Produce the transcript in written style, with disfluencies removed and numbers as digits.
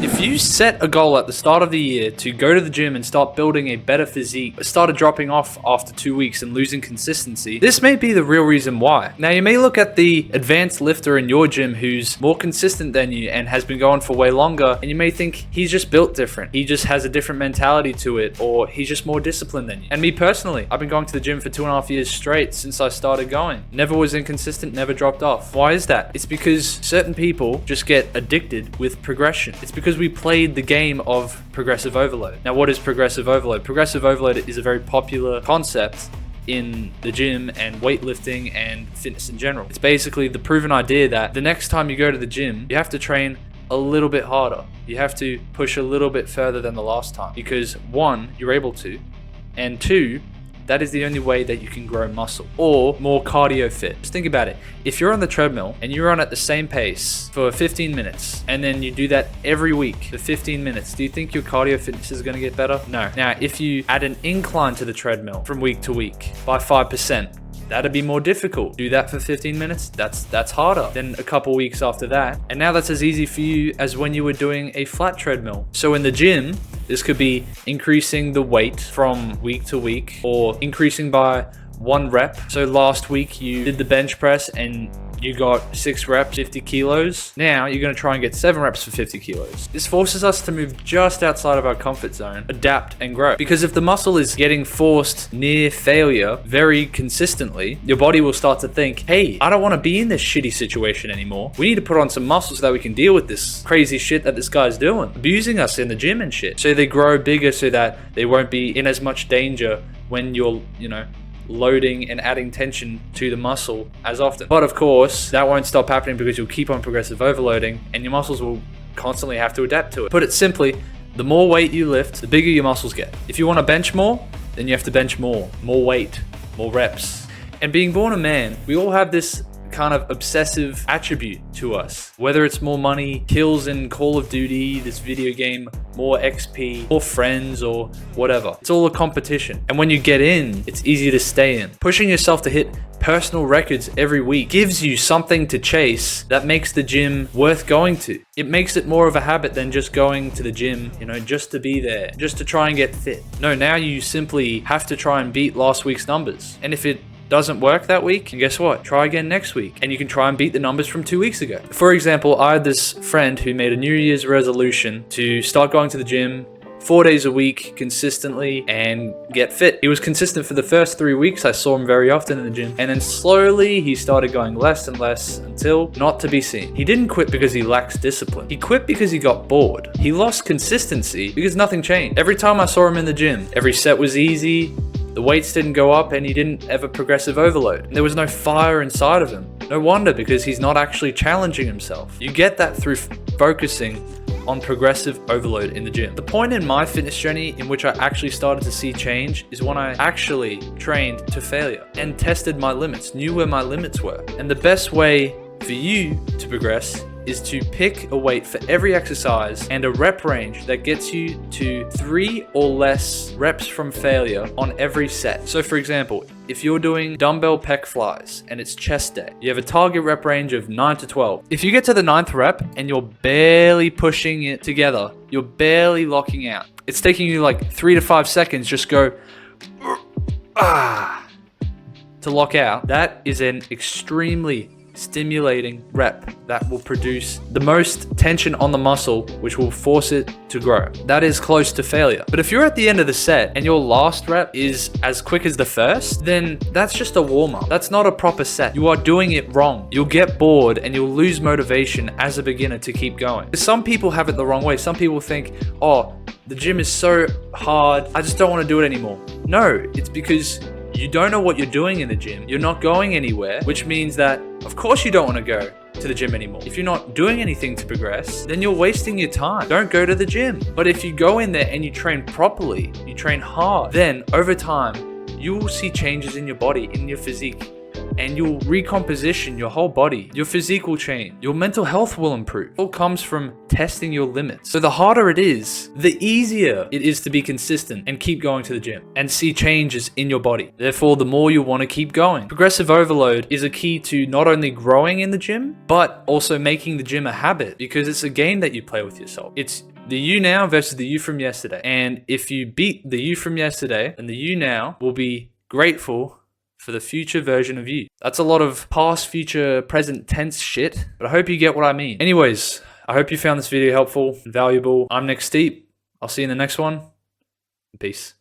If you set a goal at the start of the year to go to the gym and start building a better physique, but started dropping off after 2 weeks and losing consistency, this may be the real reason why. Now, you may look at the advanced lifter in your gym who's more consistent than you and has been going for way longer, and you may think he's just built different. He just has a different mentality to it, or he's just more disciplined than you. And me personally, I've been going to the gym for 2.5 years straight since I started going. Never was inconsistent, never dropped off. Why is that? It's because certain people just get addicted with progression. It's because we played the game of progressive overload. Now, what is progressive overload? Progressive overload is a very popular concept in the gym and weightlifting and fitness in general. It's basically the proven idea that the next time you go to the gym, you have to train a little bit harder. You have to push a little bit further than the last time because one, you're able to, and two, that is the only way that you can grow muscle or more cardio fit. Just think about it. If you're on the treadmill and you run at the same pace for 15 minutes and then you do that every week for 15 minutes, do you think your cardio fitness is going to get better? No. Now, if you add an incline to the treadmill from week to week by 5%, that'd be more difficult. Do that for 15 minutes. That's harder than a couple weeks after that. And now that's as easy for you as when you were doing a flat treadmill. So in the gym, this could be increasing the weight from week to week or increasing by 1 rep. So last week you did the bench press and you got 6 reps, 50 kilos. Now you're going to try and get 7 reps for 50 kilos. This forces us to move just outside of our comfort zone, adapt and grow. Because if the muscle is getting forced near failure very consistently, your body will start to think, hey, I don't want to be in this shitty situation anymore. We need to put on some muscle so that we can deal with this crazy shit that this guy's doing, abusing us in the gym and shit. So they grow bigger so that they won't be in as much danger when you're, loading and adding tension to the muscle as often. But of course, that won't stop happening because you'll keep on progressive overloading and your muscles will constantly have to adapt to it. Put it simply, the more weight you lift, the bigger your muscles get. If you want to bench more, then you have to bench more weight, more reps. And being born a man, we all have this kind of obsessive attribute to us. Whether it's more money, kills in Call of Duty, this video game, more XP, more friends, or whatever. It's all a competition. And when you get in, it's easy to stay in. Pushing yourself to hit personal records every week gives you something to chase that makes the gym worth going to. It makes it more of a habit than just going to the gym, just to be there, just to try and get fit. No, now you simply have to try and beat last week's numbers. And if it doesn't work that week, and guess what? Try again next week, and you can try and beat the numbers from 2 weeks ago. For example, I had this friend who made a New Year's resolution to start going to the gym 4 days a week consistently and get fit. He was consistent for the first 3 weeks. I saw him very often in the gym, and then slowly he started going less and less until not to be seen. He didn't quit because he lacks discipline. He quit because he got bored. He lost consistency because nothing changed. Every time I saw him in the gym, every set was easy, the weights didn't go up, and he didn't ever progressive overload. And there was no fire inside of him. No wonder, because he's not actually challenging himself. You get that through focusing on progressive overload in the gym. The point in my fitness journey in which I actually started to see change is when I actually trained to failure and tested my limits, knew where my limits were. And the best way for you to progress is to pick a weight for every exercise and a rep range that gets you to 3 or less reps from failure on every set. So for example, if you're doing dumbbell pec flies and it's chest day, you have a target rep range of 9 to 12. If you get to the 9th rep and you're barely pushing it together, you're barely locking out. It's taking you like 3 to 5 seconds, just go to lock out. That is an extremely stimulating rep that will produce the most tension on the muscle, which will force it to grow. That is close to failure. But if you're at the end of the set and your last rep is as quick as the first, then that's just a warm-up. That's not a proper set. You are doing it wrong. You'll get bored and you'll lose motivation as a beginner to keep going. Some people have it the wrong way. Some people think, oh, the gym is so hard, I just don't want to do it anymore. No, it's because you don't know what you're doing in the gym. You're not going anywhere, which means that, of course, you don't want to go to the gym anymore. If you're not doing anything to progress, then you're wasting your time. Don't go to the gym. But if you go in there and you train properly, you train hard, then over time, you will see changes in your body, in your physique. And you'll recomposition your whole body. Your physique will change. Your mental health will improve. It all comes from testing your limits. So the harder it is, the easier it is to be consistent and keep going to the gym and see changes in your body. Therefore, the more you want to keep going. Progressive overload is a key to not only growing in the gym, but also making the gym a habit, because it's a game that you play with yourself. It's The you now versus the you from yesterday. And if you beat the you from yesterday, then the you now will be grateful for the future version of you. That's a lot of past, future, present tense shit, but I hope you get what I mean. Anyways, I hope you found this video helpful and valuable. I'm Nick Steep. I'll see you in the next one. Peace.